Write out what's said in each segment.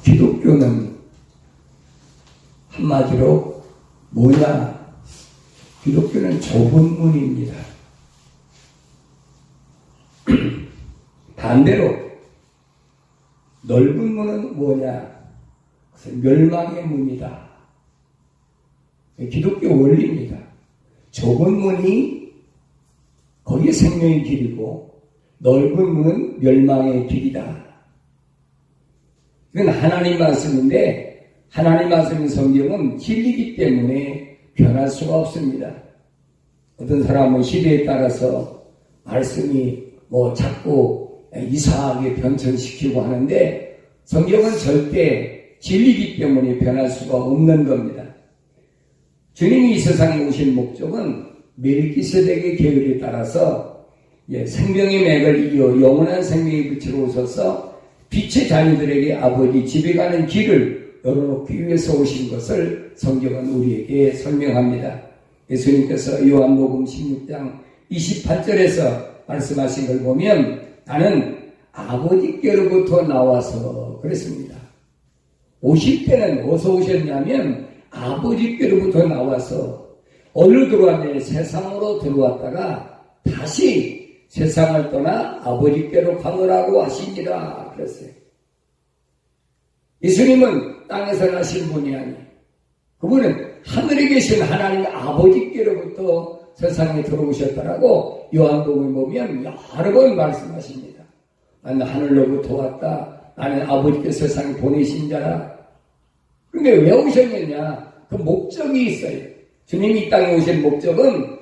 기독교는 한마디로 뭐냐? 기독교는 좁은 문입니다. 반대로 넓은 문은 뭐냐? 그것은 멸망의 문이다. 기독교 원리입니다. 좁은 문이 거기에 생명의 길이고 넓은 문은 멸망의 길이다. 이건 하나님 말씀인데 하나님 말씀인 성경은 진리이기 때문에 변할 수가 없습니다. 어떤 사람은 시대에 따라서 말씀이 자꾸 이상하게 변천시키고 하는데 성경은 절대 진리이기 때문에 변할 수가 없는 겁니다. 주님이 이 세상에 오신 목적은 멜기세덱의 계율에 따라서 생명의 맥을 이어 영원한 생명의 빛으로 오셔서 빛의 자녀들에게 아버지 집에 가는 길을 열어놓기 위해서 오신 것을 성경은 우리에게 설명합니다. 예수님께서 요한복음 16장 28절에서 말씀하신 걸 보면 나는 아버지께로부터 나와서 그랬습니다. 오실 때는 어디서 오셨냐면 아버지께로부터 나와서 어디로 들어왔냐? 세상으로 들어왔다가 다시 세상을 떠나 아버지께로 가노라고 하시니라 그랬어요. 예수님은 땅에서 나신 분이 아니에요. 그분은 하늘에 계신 하나님 아버지께로부터 세상에 들어오셨다라고 요한복음에 보면 여러 번 말씀하십니다. 나는 하늘로부터 왔다. 나는 아버지께서 세상에 보내신 자라. 그런데 왜 오셨느냐? 그 목적이 있어요. 주님이 이 땅에 오신 목적은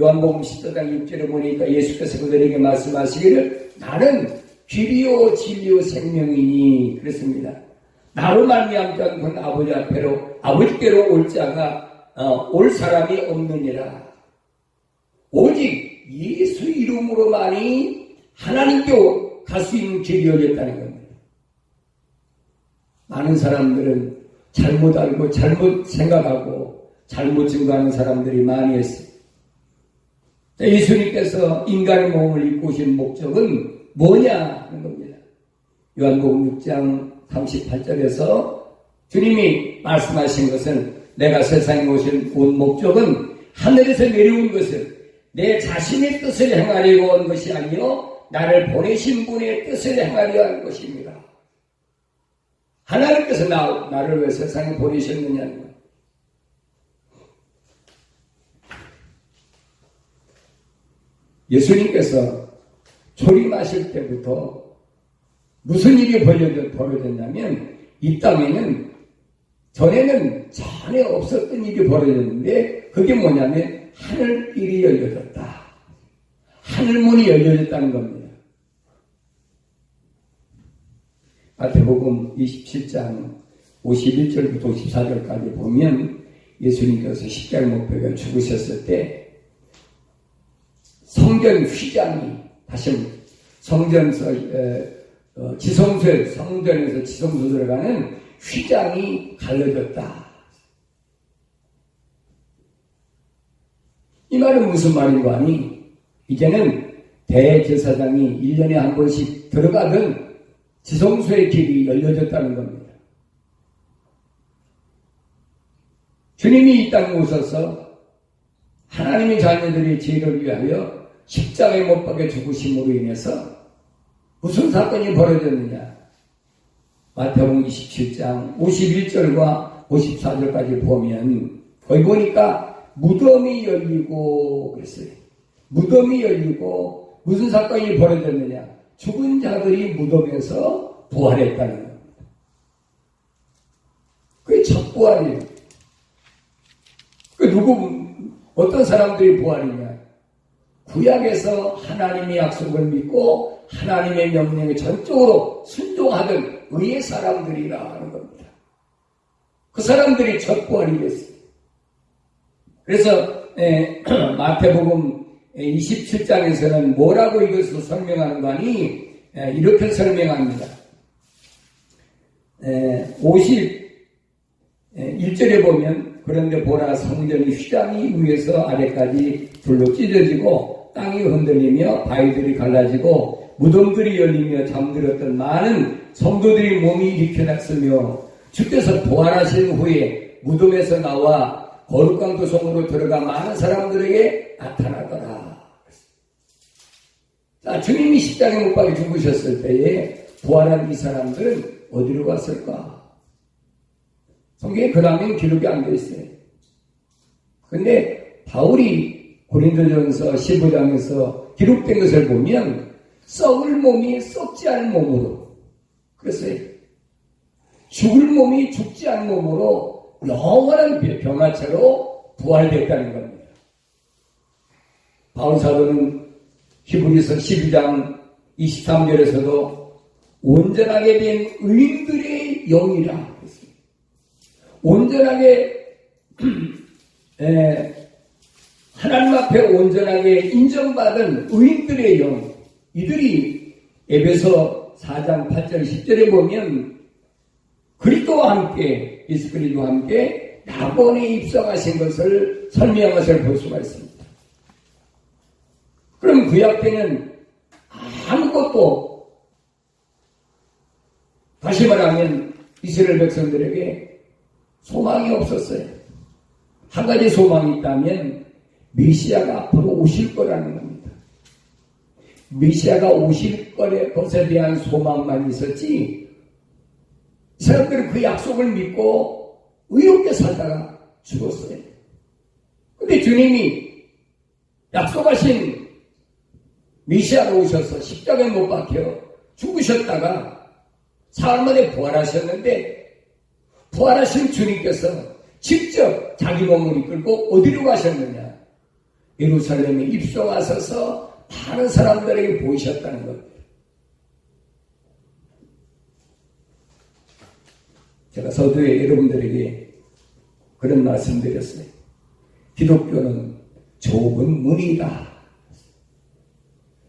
요한복음 14장 6절에 보니까 예수께서 그들에게 말씀하시기를 나는 길이요 진리요 생명이니 그랬습니다. 나로 말미암지 않고는 아버지께로 올 자가 올 사람이 없느니라. 오직 예수 이름으로만이 하나님께 갈 수 있는 길이 열렸다는 겁니다. 많은 사람들은 잘못 알고 잘못 생각하고 잘못 증거하는 사람들이 많이 있어요. 예수님께서 인간의 몸을 입고 오신 목적은 뭐냐 하는 겁니다. 요한복음 6장 38절에서 주님이 말씀하신 것은 내가 세상에 온 목적은 하늘에서 내려온 것은 내 자신의 뜻을 행하려고 한 것이 아니요 나를 보내신 분의 뜻을 행하려 한 것입니다. 하나님께서 나를 왜 세상에 보내셨느냐는 거예요. 예수님께서 초림하실 때부터 무슨 일이 벌어졌냐면 이 땅에는 전에는 전혀 없었던 일이 벌어졌는데 그게 뭐냐면 하늘길이 열려졌다. 하늘문이 열려졌다는 겁니다. 마태복음 27장 51절부터 54절까지 보면 예수님께서 십자가 못 박혀 죽으셨을 때 성전 휘장이 다시 지성소에 성전에서 지성소 들어가는 휘장이 갈라졌다. 이 말은 무슨 말인고 하니 이제는 대제사장이 1년에 한 번씩 들어가던 지성소의 길이 열려졌다는 겁니다. 주님이 이 땅에 오셔서 하나님의 자녀들의 죄를 위하여 십자가에 못 박혀 죽으심으로 인해서 무슨 사건이 벌어졌느냐? 마태복음 27장 51절과 54절까지 보면 거기 보니까 무덤이 열리고 그랬어요. 무덤이 열리고 무슨 사건이 벌어졌느냐? 죽은 자들이 무덤에서 부활했다는 겁니다. 그게 첫 부활이에요. 어떤 사람들이 부활이냐? 구약에서 하나님의 약속을 믿고 하나님의 명령에 전적으로 순종하던 의의 사람들이라 하는 겁니다. 그 사람들이 첫 부활이 됐어요. 그래서 마태복음 27장에서는 뭐라고 이것을 설명하는 거 아니? 이렇게 설명합니다. 51절에 보면 그런데 보라 성전이 휘장이 위에서 아래까지 불로 찢어지고 땅이 흔들리며 바위들이 갈라지고 무덤들이 열리며 잠들었던 많은 성도들이 몸이 일으켜났으며 주께서 부활하신 후에 무덤에서 나와 거룩한 그 성으로 들어가 많은 사람들에게 나타나더라. 자, 주님이 십자가에 못 박혀 죽으셨을 때에 부활한 이 사람들은 어디로 갔을까? 성경에 그 다음엔 기록이 안 되어 있어요. 근데 바울이 고린도전서 15장에서 기록된 것을 보면 썩을 몸이 썩지 않은 몸으로, 그랬어요. 죽을 몸이 죽지 않은 몸으로 영원한 병화체로 부활됐다는 겁니다. 바울 사도는 히브리서 12장 23절에서도 온전하게 된 의인들의 영이라 했습니다. 온전하게 하나님 앞에 온전하게 인정받은 의인들의 영, 이들이 에베소 4장 8절 10절에 보면 그리스도와 함께, 예수 그리스도와 함께 낙원에 입성하신 것을 설명한 것을 볼 수가 있습니다. 그럼 구약 때는 아무것도, 다시 말하면 이스라엘 백성들에게 소망이 없었어요. 한 가지 소망이 있다면 메시아가 앞으로 오실 거라는 겁니다. 메시아가 오실 것에 대한 소망만 있었지, 이 사람들은 그 약속을 믿고 의롭게 살다가 죽었어요. 근데 주님이 약속하신 메시아가 오셔서 십자가에 못 박혀 죽으셨다가 사흘 만에 부활하셨는데, 부활하신 주님께서 직접 자기 몸을 이끌고 어디로 가셨느냐? 예루살렘에 입성하셔서 많은 사람들에게 보이셨다는 겁니다. 제가 서두에 여러분들에게 그런 말씀드렸어요. 기독교는 좁은 문이다.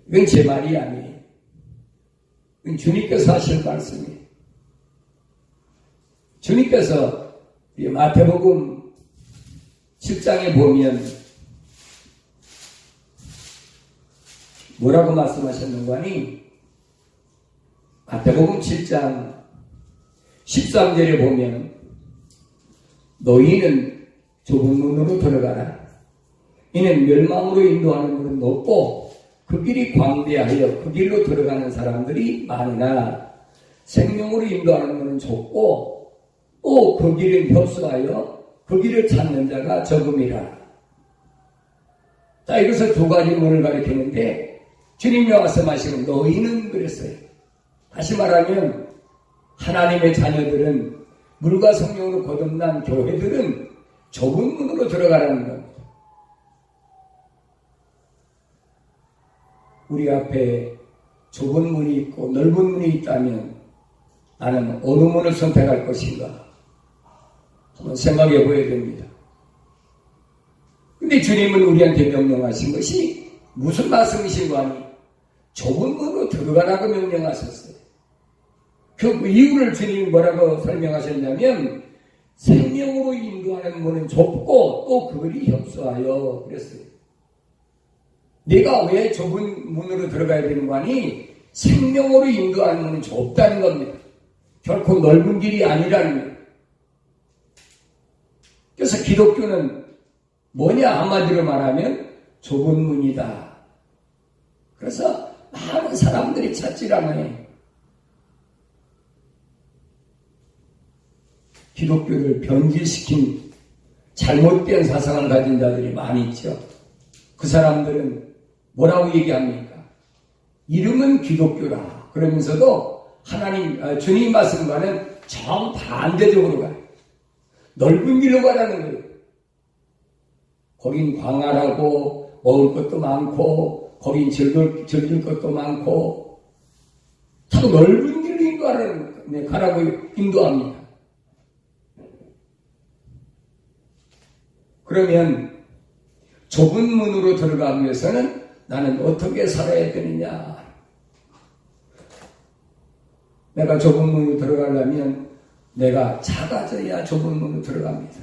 이건 제 말이 아니에요. 이건 주님께서 하신 말씀이에요. 주님께서 마태복음 10장에 보면 뭐라고 말씀하셨는가 하니, 마태복음 7장 13절에 보면 너희는 좁은 문으로 들어가라. 이는 멸망으로 인도하는 문은 높고 그 길이 광대하여 그 길로 들어가는 사람들이 많으나 생명으로 인도하는 문은 좁고 또 그 길은 협소하여 그 길을 찾는 자가 적음이라. 자, 이것을 두 가지 문을 가리키는데 주님이 말씀하시는 너희는 그랬어요. 다시 말하면 하나님의 자녀들은, 물과 성령으로 거듭난 교회들은 좁은 문으로 들어가라는 겁니다. 우리 앞에 좁은 문이 있고 넓은 문이 있다면 나는 어느 문을 선택할 것인가? 한번 생각해 보아야 됩니다. 근데 주님은 우리한테 명령하신 것이 무슨 말씀이신 거 아니? 좁은 문으로 들어가라고 명령하셨어요. 그 이유를 주님이 뭐라고 설명하셨냐면 생명으로 인도하는 문은 좁고 또 그들이 협소하여 그랬어요. 내가 왜 좁은 문으로 들어가야 되는 거 아니? 생명으로 인도하는 문은 좁다는 겁니다. 결코 넓은 길이 아니라는 거예요. 그래서 기독교는 뭐냐? 한마디로 말하면 좁은 문이다. 그래서 많은 사람들이 찾지를 해요. 기독교를 변질시킨 잘못된 사상을 가진 자들이 많이 있죠. 그 사람들은 뭐라고 얘기합니까? 이름은 기독교라. 그러면서도 주님 말씀과는 정반대적으로 가요. 넓은 길로 가라는 거예요. 거긴 광활하고 먹을 것도 많고 거긴 즐길 것도 많고 다 넓은 길로 가라고 인도합니다. 그러면 좁은 문으로 들어가기 위해서는 나는 어떻게 살아야 되느냐? 내가 좁은 문으로 들어가려면 내가 작아져야 좁은 문으로 들어갑니다.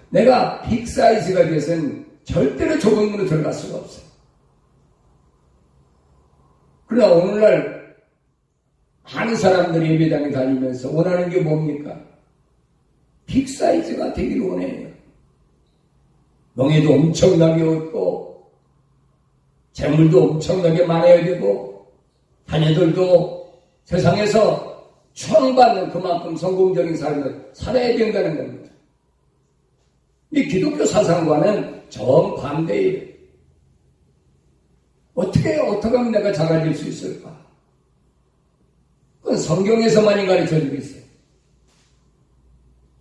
내가 빅사이즈가 돼서는 절대로 좁은 문으로 들어갈 수가 없어요. 그러나 오늘날 많은 사람들이 예배당에 다니면서 원하는 게 뭡니까? 빅사이즈가 되기를 원해요. 명예도 엄청나게 얻고 재물도 엄청나게 많아야 되고 자녀들도 세상에서 추앙받는 그만큼 성공적인 삶을 살아야 된다는 겁니다. 이 기독교 사상과는 정반대예요. 어떻게 하면 내가 작아질 수 있을까? 그건 성경에서만이 가르쳐주고 있어요.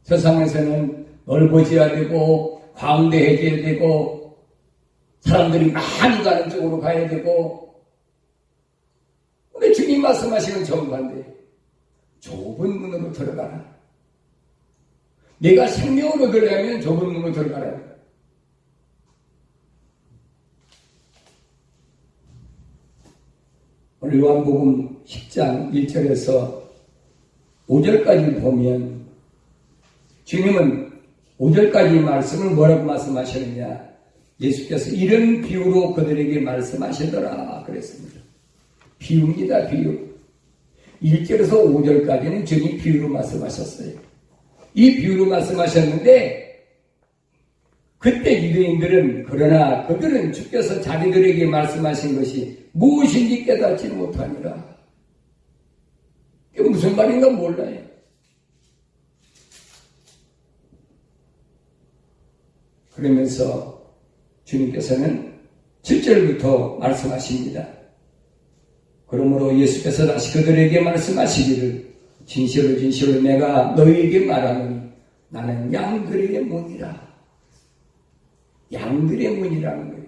세상에서는 넓어져야 되고 광대해져야 되고 사람들이 많이 가는 쪽으로 가야 되고, 근데 주님 말씀하시는 정반대예요. 좁은 문으로 들어가라. 내가 생명을 얻으려면 좁은 문으로 들어가라. 오늘 요한복음 10장 1절에서 5절까지 보면 주님은 5절까지 말씀을 뭐라고 말씀하셨느냐? 예수께서 이런 비유로 그들에게 말씀하시더라 그랬습니다. 비유입니다. 비유. 1절에서 5절까지는 주님이 비유로 말씀하셨어요. 이 비유로 말씀하셨는데 그때 유대인들은 그러나 그들은 주께서 자기들에게 말씀하신 것이 무엇인지 깨닫지 못하니라. 그게 무슨 말인가 몰라요. 그러면서 주님께서는 7절부터 말씀하십니다. 그러므로 예수께서 다시 그들에게 말씀하시기를 진실로 진실로 내가 너희에게 말하노니 나는 양들의 문이라. 양들의 문이라는 거예요.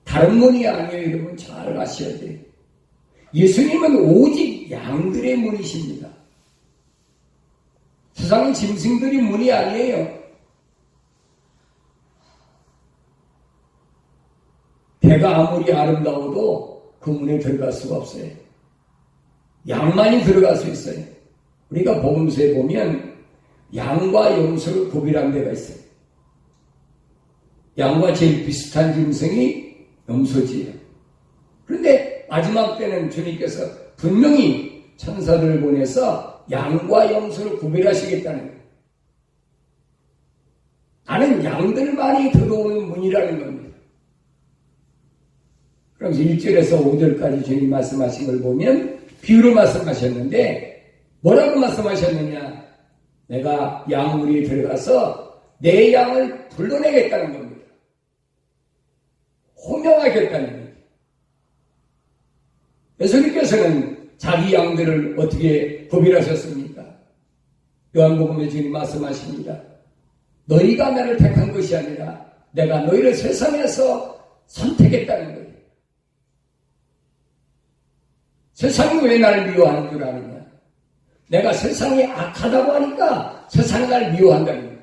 다른 문이 아니에요. 여러분 잘 아셔야 돼요. 예수님은 오직 양들의 문이십니다. 세상의 짐승들이 문이 아니에요. 배가 아무리 아름다워도 그 문에 들어갈 수가 없어요. 양만이 들어갈 수 있어요. 우리가 복음서에 보면 양과 염소를 구별한 데가 있어요. 양과 제일 비슷한 짐승이 염소지예요. 그런데 마지막 때는 주님께서 분명히 천사들을 보내서 양과 염소를 구별하시겠다는 거예요. 나는 양들만이 들어오는 문이라는 겁니다. 그러면서 1절에서 5절까지 주님 말씀하신 걸 보면 비유로 말씀하셨는데 뭐라고 말씀하셨느냐? 내가 양무리에 들어가서 내 양을 불러내겠다는 겁니다. 호명하겠다는 겁니다. 예수님께서는 자기 양들을 어떻게 구별하셨습니까? 요한복음에 주님 말씀하십니다. 너희가 나를 택한 것이 아니라 내가 너희를 세상에서 선택했다는 거예요. 세상이 왜 나를 미워하는 줄 아느냐? 내가 세상이 악하다고 하니까 세상이 나를 미워한다는 거예요.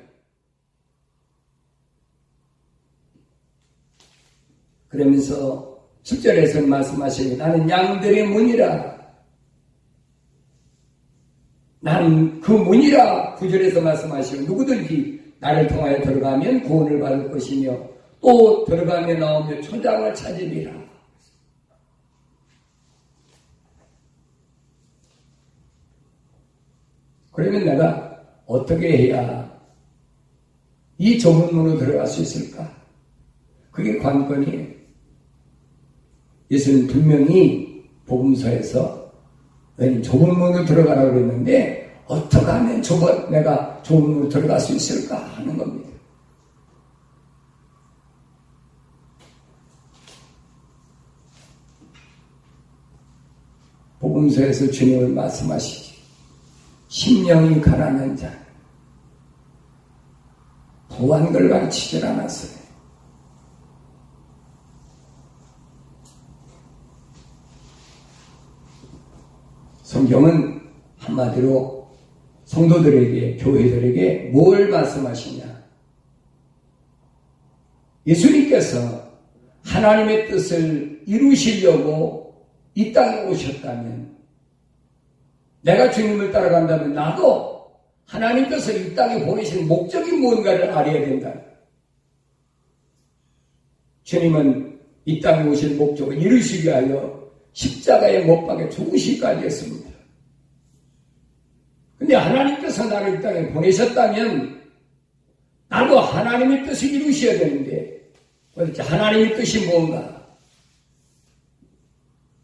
그러면서 10절에서 말씀하시니 나는 양들의 문이라. 나는 그 문이라 9절에서 말씀하시고 누구든지 나를 통하여 들어가면 구원을 받을 것이며 또 들어가며 나오며 초장을 찾으리라. 그러면 내가 어떻게 해야 이 좁은 문으로 들어갈 수 있을까? 그게 관건이에요. 예수는 분명히 복음서에서 너희는 좁은 문으로 들어가라고 그랬는데 어떻게 하면 내가 좁은 문으로 들어갈 수 있을까 하는 겁니다. 복음서에서 주님을 말씀하시지. 심령이 가난한 자, 부한 걸 가르치질 않았어요. 성경은 한마디로 성도들에게, 교회들에게 뭘 말씀하시냐? 예수님께서 하나님의 뜻을 이루시려고 이 땅에 오셨다면, 내가 주님을 따라간다면 나도 하나님께서 이 땅에 보내신 목적이 뭔가를 알아야 된다. 주님은 이 땅에 오신 목적을 이루시기 위하여 십자가에 못 박혀 죽으시기까지 했습니다. 근데 하나님께서 나를 이 땅에 보내셨다면 나도 하나님의 뜻을 이루셔야 되는데 도대체 하나님의 뜻이 뭔가?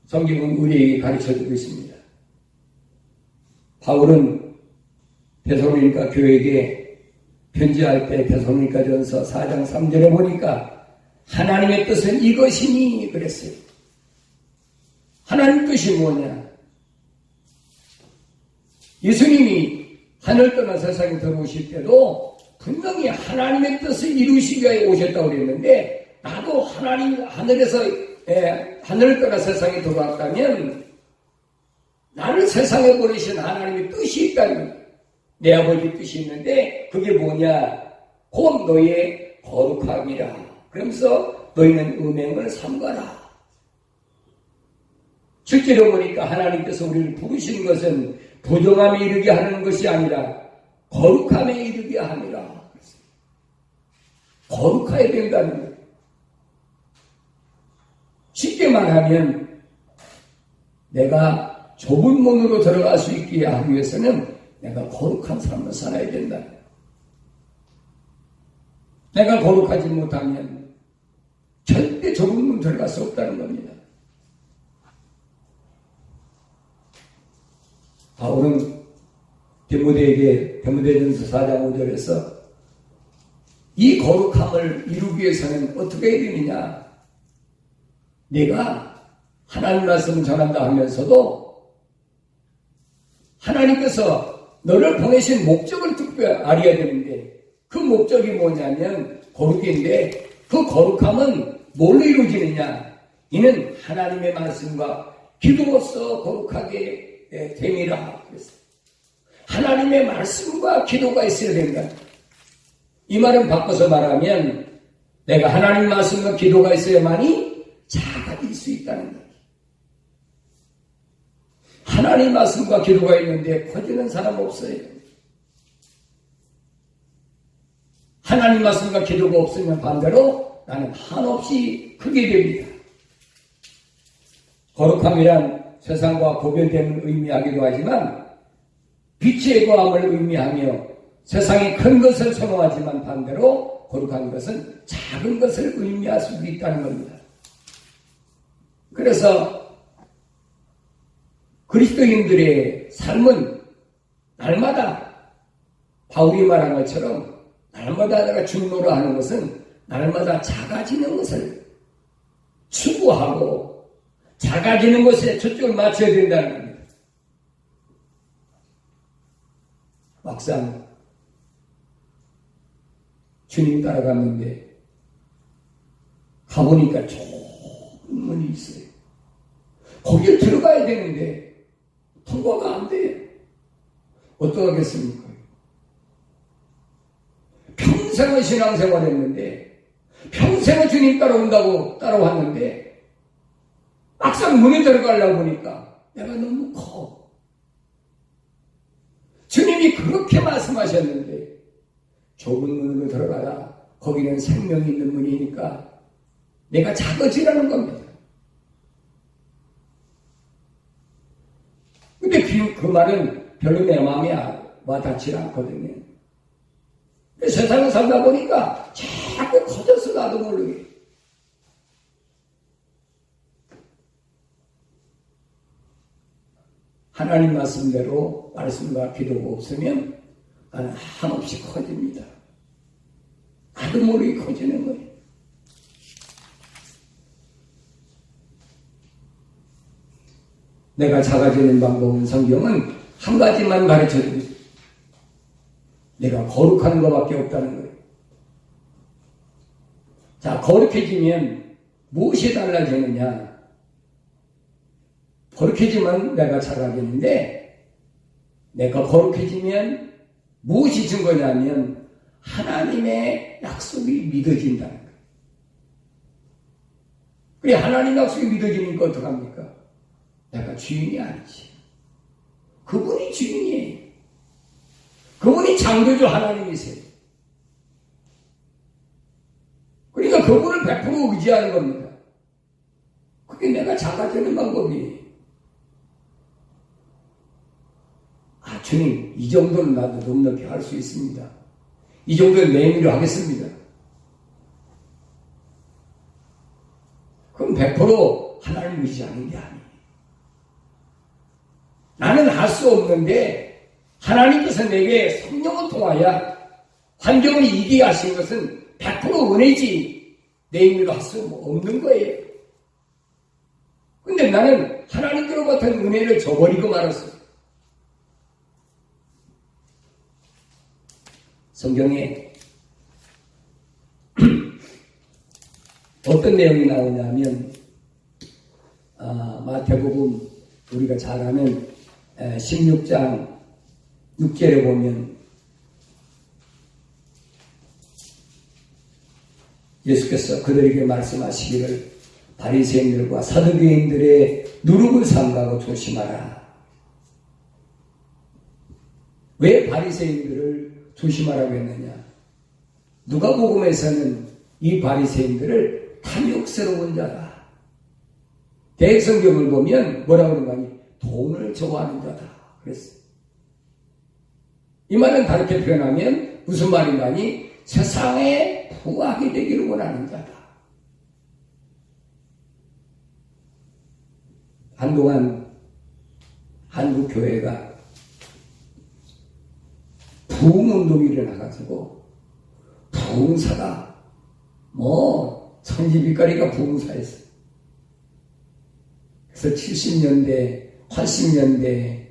성경은 우리에게 가르쳐주고 있습니다. 바울은 데살로니가 교회에게 편지할 때 데살로니가전서 4장 3절에 보니까 하나님의 뜻은 이것이니 그랬어요. 하나님 뜻이 뭐냐? 예수님이 하늘 떠나 세상에 들어오실 때도 분명히 하나님의 뜻을 이루시기 위해 오셨다고 그랬는데 나도 하나님 하늘에서 하늘을 떠나 세상에 들어왔다면 나를 세상에 보내신 하나님의 뜻이 있다는 내 아버지 뜻이 있는데 그게 뭐냐? 곧 너의 거룩함이라. 그러면서 너희는 음행을 삼가라. 실제로 보니까 하나님께서 우리를 부르신 것은 부정함에 이르게 하는 것이 아니라 거룩함에 이르게 하니라. 거룩해야 된다는 거예요. 쉽게 말하면 내가 좁은 문으로 들어갈 수 있게 하기 위해서는 내가 거룩한 삶을 살아야 된다. 내가 거룩하지 못하면 절대 좁은 문 들어갈 수 없다는 겁니다. 바울은 디모데에게 디모데전서 4장 5절에서 이 거룩함을 이루기 위해서는 어떻게 해야 되느냐? 내가 하나님 말씀을 전한다 하면서도 하나님께서 너를 보내신 목적을 특별히 알아야 되는데 그 목적이 뭐냐면 거룩인데 그 거룩함은 뭘로 이루어지느냐? 이는 하나님의 말씀과 기도로서 거룩하게 됨이라 그랬어요. 하나님의 말씀과 기도가 있어야 된다. 이 말은 바꿔서 말하면 내가 하나님 말씀과 기도가 있어야만이 작아질 수 있다는 거예요. 하나님 말씀과 기도가 있는데 커지는 사람 없어요. 하나님 말씀과 기도가 없으면 반대로 나는 한없이 크게 됩니다. 거룩함이란 세상과 구별됨을 의미하기도 하지만 빛의 거함을 의미하며 세상이 큰 것을 선호하지만 반대로 거룩한 것은 작은 것을 의미할 수도 있다는 겁니다. 그래서 그리스도인들의 삶은 날마다 바울이 말한 것처럼 날마다 내가 중노를 하는 것은 날마다 작아지는 것을 추구하고 작아지는 것에 초점을 맞춰야 된다는 겁니다. 막상 주님 따라갔는데 가보니까 좁은 문이 있어요. 거기에 들어가야 되는데 통과가 안 돼요. 어떡하겠습니까? 평생을 신앙생활 했는데 평생을 주님 따라왔는데 막상 문에 들어가려고 보니까 내가 너무 커. 주님이 그렇게 말씀하셨는데 좁은 문으로 들어가라. 거기는 생명이 있는 문이니까 내가 작아지라는 겁니다. 근데 그 말은 별로 내 마음에 와닿지 않거든요. 세상을 살다 보니까 자꾸 커져서 나도 모르게. 하나님 말씀대로 말씀과 기도가 없으면 나는 한없이 커집니다. 나도 모르게 커지는 거예요. 내가 작아지는 방법은 성경은 한 가지만 가르쳐줍니다. 내가 거룩한 것밖에 없다는 거예요. 자, 거룩해지면 무엇이 달라지느냐? 거룩해지면 내가 작아지는데 내가 거룩해지면 무엇이 증거냐면 하나님의 약속이 믿어진다는 거예요. 그래, 하나님 약속이 믿어지니까 어떡합니까? 내가 주인이 아니지. 그분이 주인이에요. 그분이 창조주 하나님이세요. 그러니까 그분을 100% 의지하는 겁니다. 그게 내가 작아지는 방법이에요. 아, 주님, 이 정도는 나도 넉넉히 할 수 있습니다. 이 정도는 내밀어 하겠습니다. 그럼 100% 하나님을 의지하는 게 아니에요. 나는 할 수 없는데 하나님께서 내게 성령을 통하여 환경을 이기게 하신 것은 100% 은혜지 내 힘으로 할 수 없는 거예요. 근데 나는 하나님께로부터 은혜를 저버리고 말았어요. 성경에 어떤 내용이 나오냐면 마태복음 우리가 잘 아는 16장 6절에 보면 예수께서 그들에게 말씀하시기를 바리새인들과 사두개인들의 누룩을 삼가고 조심하라. 왜 바리새인들을 조심하라고 했느냐? 누가복음에서는 이 바리새인들을 탐욕스러운 자다. 대성경을 보면 뭐라고 그런 거 아니? 돈을 좋아하는 자다. 그랬어요. 이 말은 다르게 표현하면 무슨 말인가니? 세상에 부하게 되기를 원하는 자다. 한동안 한국 교회가 부흥운동이 일어나가지고 부흥사가 천지빛깔이가 부흥사였어요. 그래서 70년대 80년대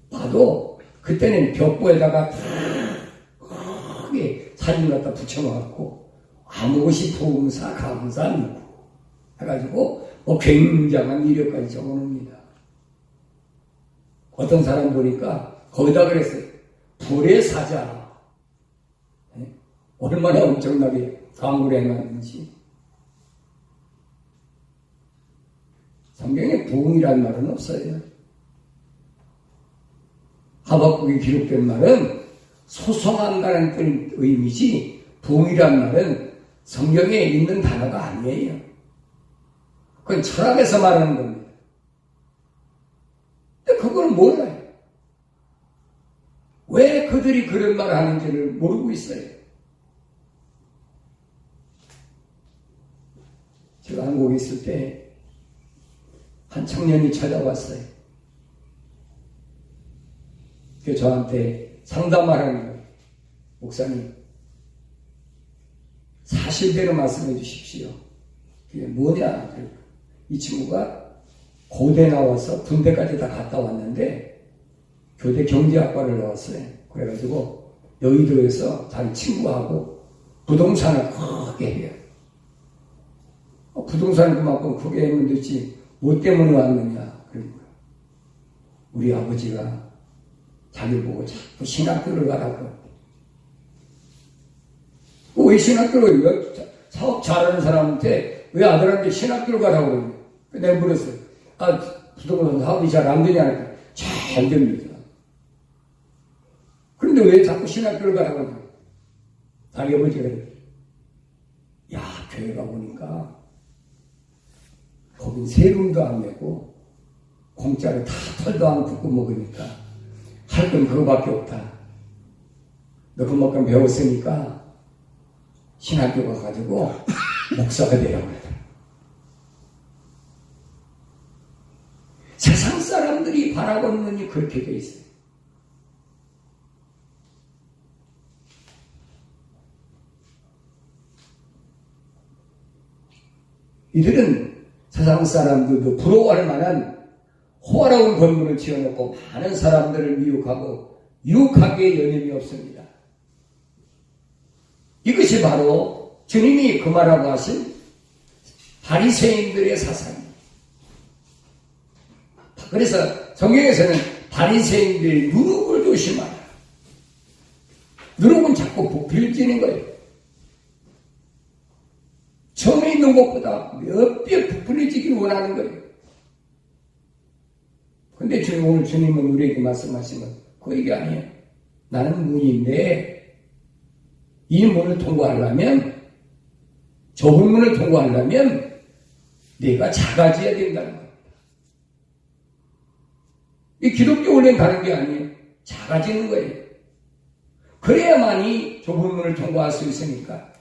봐도 그때는 벽보에다가 크게 사진 갖다 붙여놓고 아무것이 부흥사 감사 누구 해가지고 굉장한 이력까지 적어놓습니다. 어떤 사람 보니까 거기다 그랬어요. 불의 사자. 얼마나 엄청나게 강구를 해놨는지. 성경에 부흥이라는 말은 없어요. 하박국에 기록된 말은 소송한다는 뜻 의미지 부흥이라는 말은 성경에 있는 단어가 아니에요. 그건 철학에서 말하는 겁니다. 근데 그걸 몰라요. 왜 그들이 그런 말을 하는지를 모르고 있어요. 제가 한국에 있을 때 한 청년이 찾아왔어요. 그 저한테 상담하라는 거예요. 목사님, 사실대로 말씀해 주십시오. 그게 뭐냐? 이 친구가 고대 나와서 군대까지 다 갔다 왔는데 교대 경제학과를 나왔어요. 그래가지고 여의도에서 자기 친구하고 부동산을 크게 해요. 부동산을 그만큼 크게 하면 되지 뭐 때문에 왔느냐? 그런 거예요. 우리 아버지가 자기 보고 자꾸 신학교를 가라고. 왜 신학교를, 사업 잘하는 사람한테 왜 아들한테 신학교를 가라고 그러냐? 내가 물었어요. 부동산 사업이 잘 안 되냐? 잘 됩니다. 그런데 왜 자꾸 신학교를 가라고 그러냐? 자기 아버지가 그래요. 야, 교회 가보니까 거긴 세금도 안 내고 공짜로 다 털도 안 굽고 먹으니까 할 건 그거밖에 없다. 너 그만큼 배웠으니까 신학교 가가지고 목사가 되라고 그래. 세상 사람들이 바라보는 눈이 그렇게 돼 있어요. 이들은 세상 사람들도 부러워할 만한 호화로운 건물을 지어놓고 많은 사람들을 미혹하고 유혹하기에 여념이 없습니다. 이것이 바로 주님이 금하라고 하신 바리새인들의 사상입니다. 그래서 성경에서는 바리새인들의 누룩을 조심하라. 누룩은 자꾸 부풀려지는 거예요. 처음에 있는 것보다 몇 배 부풀려지길 원하는 거예요. 근데 오늘 주님은 우리에게 말씀하신 건 그 얘기 아니에요. 나는 문인데 이 문을 통과하려면 좁은 문을 통과하려면 내가 작아져야 된다는 겁니다. 이 기독교 원래는 다른 게 아니에요. 작아지는 거예요. 그래야만이 좁은 문을 통과할 수 있으니까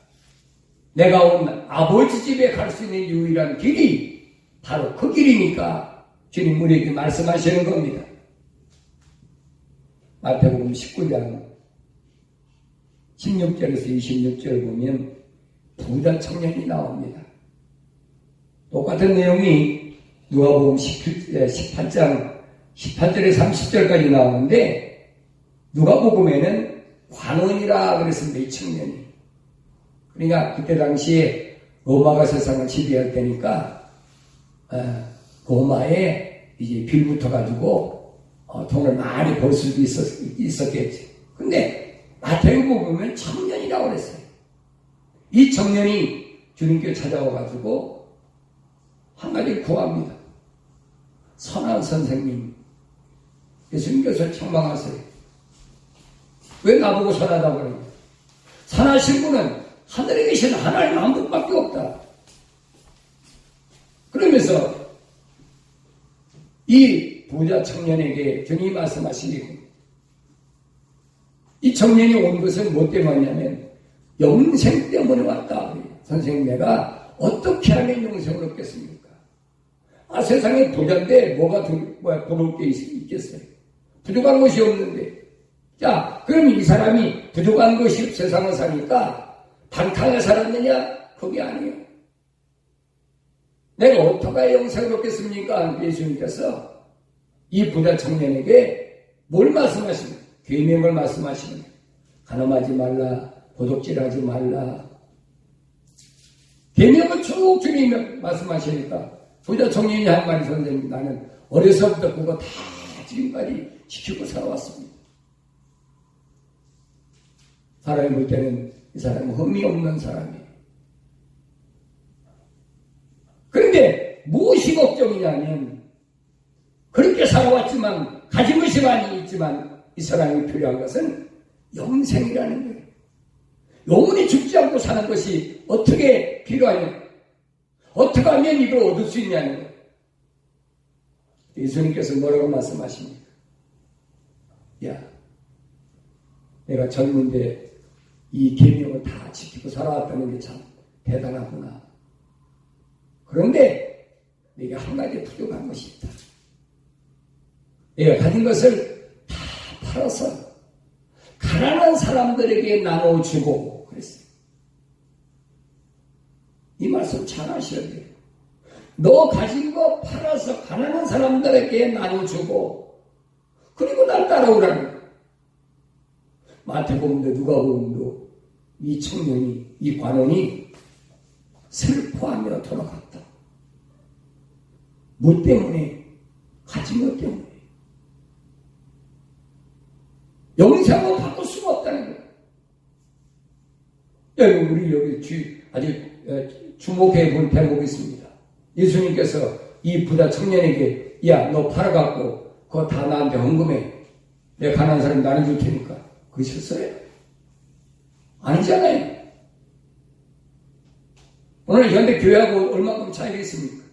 내가 온 아버지 집에 갈 수 있는 유일한 길이 바로 그 길이니까 주님 우리에게 말씀하시는 겁니다. 마태복음 19장 16절에서 26절 보면 부자 청년이 나옵니다. 똑같은 내용이 누가복음 18장 18절에 30절까지 나오는데 누가복음에는 관원이라 그랬습니다. 이 청년이. 그러니까 그때 당시에 로마가 세상을 지배할 때니까 로마에 이제 빌붙어 가지고 돈을 많이 벌 수도 있었겠지. 근데 마태복음 보면 청년이라고 그랬어요. 이 청년이 주님께 찾아와 가지고 한 가지를 구합니다. 선한 선생님, 예수님께서 책망하세요. 왜 나보고 선하다고 그래요? 선하신 분은 하늘에 계신 하나님 한 분밖에 없다. 그러면서 이 부자 청년에게 주님이 말씀하시니 이 청년이 온 것은 뭐 때문이냐면 영생 때문에 왔다. 선생님 내가 어떻게 하면 영생을 얻겠습니까? 세상에 부자인데 뭐가 부러울 게 있겠어요? 부족한 것이 없는데. 자, 그럼 이 사람이 부족한 것이 세상을 사니까 방탕하게 살았느냐? 그게 아니에요. 내가 어떻게 영생을 얻겠습니까? 예수님께서 이 부자 청년에게 뭘 말씀하십니까? 계명을 말씀하시는 거예요. 간음하지 말라, 도둑질하지 말라. 계명을 쭉 주님이 말씀하시니까 부자 청년이 한 말이 선생님 나는 어려서부터 그거 다 지금까지 지키고 살아왔습니다. 사람이 볼 때는 이 사람은 흠이 없는 사람이에요. 그런데 무엇이 걱정이냐면 그렇게 살아왔지만 가진 것이 많이 있지만 이 사람이 필요한 것은 영생이라는 거예요. 영원히 죽지 않고 사는 것이 어떻게 필요하냐? 어떻게 하면 이걸 얻을 수 있냐는 거예요. 예수님께서 뭐라고 말씀하십니까? 야, 내가 젊은데 이 계명을 다 지키고 살아왔다는 게 참 대단하구나. 그런데 내게 한 가지 부족한 것이 있다. 내가 가진 것을 다 팔아서 가난한 사람들에게 나눠주고 그랬어요. 이 말씀 잘 하셔야 돼요. 너 가진 거 팔아서 가난한 사람들에게 나눠주고 그리고 날 따라오라는 거예요. 마태복음도 누가복음도 이 청년이 이 관원이 슬퍼하며 돌아갔다. 뭐 때문에? 가진 것 때문에. 영생을 바꿀 수가 없다는 거예요. 여러분 우리 여기 아주 주목해 볼 대목이 있습니다. 예수님께서 이 부자 청년에게 야 너 팔아갖고 그거 다 나한테 헌금해. 내가 가난한 사람 나눠줄 테니까. 그러셨어요? 아니잖아요. 오늘 현대교회하고 얼마큼 차이가 있습니까?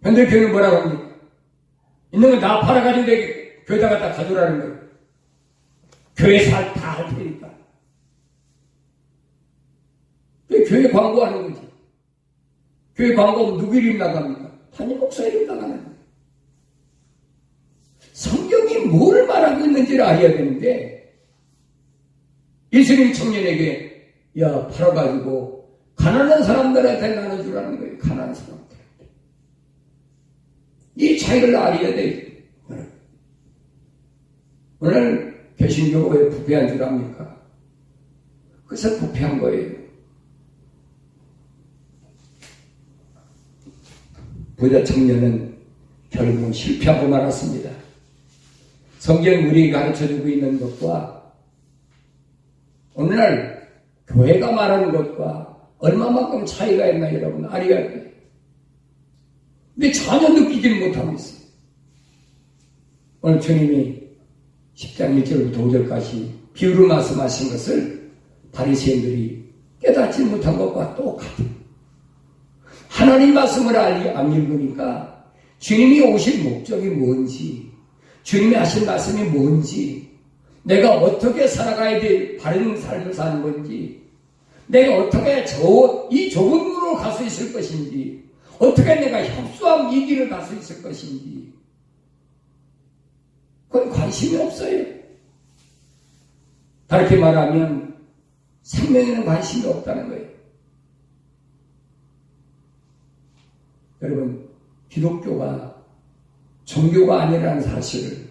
현대교회는 뭐라고 합니까? 있는 거 다 팔아가지고 내게 교회다 갖다 가져라는 거예요. 교회 살 다 할 테니까. 교회 광고하는 거지. 교회 광고하면 누구 이름 나갑니까? 담임 목사 이름 나가는 거예요. 성경이 뭘 말하고 있는지를 알아야 되는데 예수님 청년에게 야 팔아가지고 가난한 사람들한테 나눠주라는 거예요. 가난한 사람들한테. 이 차이를 알아야 돼요. 오늘 개신교가 왜 부패한 줄 압니까? 그래서 부패한 거예요. 부자 청년은 결국은 실패하고 말았습니다. 성경 우리에게 가르쳐주고 있는 것과 오늘날 교회가 말하는 것과 얼마만큼 차이가 있나 여러분 알아야 돼요. 근데 전혀 느끼지는 못하고 있어요. 오늘 주님이 10장 1절부터 5절까지 비유로 말씀하신 것을 바리새인들이 깨닫지 못한 것과 똑같아. 하나님 말씀을 안 읽으니까 주님이 오신 목적이 뭔지, 주님이 하신 말씀이 뭔지, 내가 어떻게 살아가야 될 바른 삶을 사는 건지, 내가 어떻게 이 좁은 문으로 갈 수 있을 것인지, 어떻게 내가 협소함 이 길을 갈 수 있을 것인지, 그건 관심이 없어요. 다르게 말하면 생명에는 관심이 없다는 거예요. 여러분, 기독교가 종교가 아니라는 사실을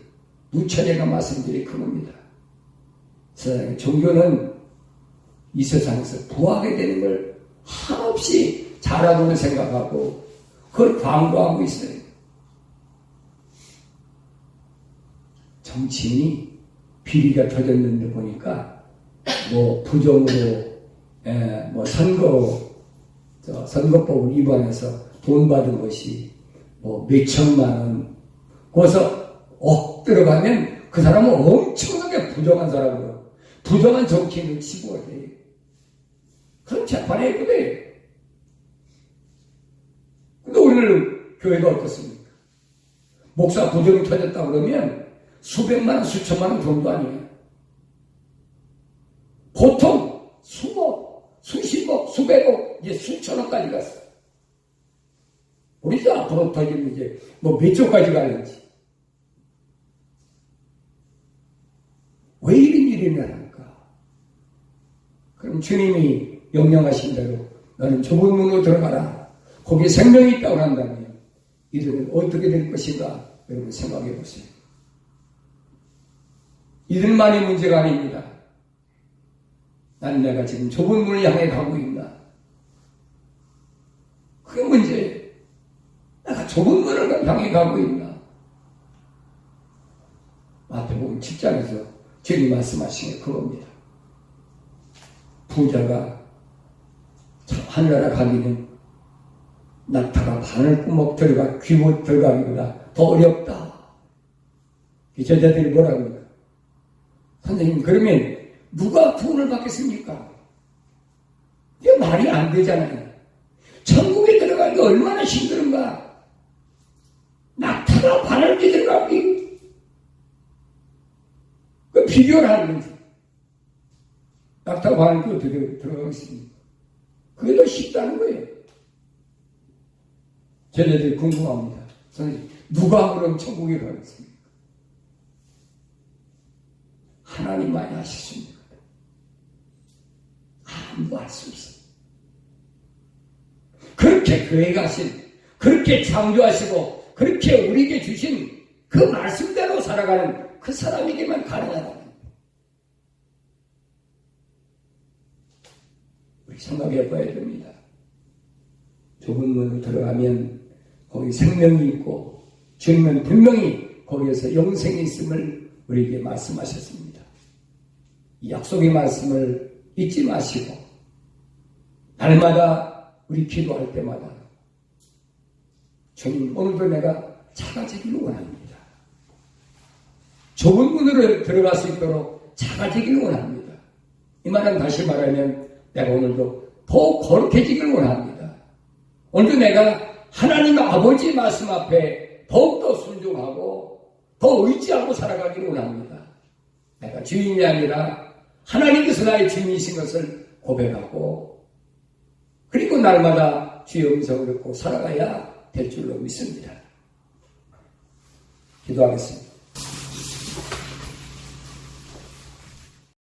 누차례가 말씀드릴 그겁니다. 세상에 종교는 이 세상에서 부하게 되는 걸 한없이 잘하고 생각하고 그걸 광고하고 있어요. 정치인이 비리가 터졌는데 보니까 뭐 부정으로 뭐 선거법을 위반해서 돈 받은 것이 뭐 몇천만 원. 거기서 들어가면 그 사람은 엄청나게 부정한 사람으로, 부정한 정치인을 치부가 돼요. 그런 재판에 있거든요. 근데 오늘 교회가 어떻습니까? 목사 부정이 터졌다 그러면 수백만 원, 수천만 원 정도 아니에요. 보통 수억, 수십억, 수백억, 이제 수천억까지 갔어. 우리도 앞으로 터지면 이제 뭐 몇 조까지 가는지. 왜 이런 일이 일어날까? 그럼 주님이 명령하신 대로 너는 좁은 문으로 들어가라. 거기에 생명이 있다고 한다면 이들은 어떻게 될 것인가? 여러분 생각해 보세요. 이들만이 문제가 아닙니다. 난 내가 지금 좁은 문을 향해 가고 있나? 그게 문제예요. 내가 좁은 문을 향해 가고 있나? 마태복음 7장에서 주님 말씀하신 게 그겁니다. 부자가 하늘나라 가기는 낙타가 바늘구멍 들어가 귀못 들어가기보다 더 어렵다. 제자들이 뭐라고 합니까? 선생님, 그러면 누가 구원을 받겠습니까? 이게 말이 안 되잖아요. 천국에 들어가기 얼마나 힘든가. 낙타가 바늘기 들어가기. 그 비교를 하는 거지. 낙타가 바늘기 어떻게 들어가겠습니까? 그게 더 쉽다는 거예요. 쟤네들이 궁금합니다. 선생님, 누가 그럼 천국에 가겠습니까? 하나님만이 하실 수 있는 거다. 아무도 할 수 없어. 그렇게 교회 가신, 그렇게 창조하시고, 그렇게 우리에게 주신 그 말씀대로 살아가는 그 사람에게만 가능하다. 우리 생각해 봐야 됩니다. 좁은 문으로 들어가면 거기 생명이 있고, 주님은 분명히 거기에서 영생이 있음을 우리에게 말씀하셨습니다. 이 약속의 말씀을 잊지 마시고 날마다 우리 기도할 때마다 주님, 오늘도 내가 작아지기를 원합니다. 좁은 문으로 들어갈 수 있도록 작아지기를 원합니다. 이 말은 다시 말하면 내가 오늘도 더 거룩해지기를 원합니다. 오늘도 내가 하나님 아버지 말씀 앞에 더욱더 순종하고 더 의지하고 살아가기를 원합니다. 내가 주인이 아니라 하나님께서 나의 주인이신 것을 고백하고 그리고 날마다 주의 음성을 듣고 살아가야 될 줄로 믿습니다. 기도하겠습니다.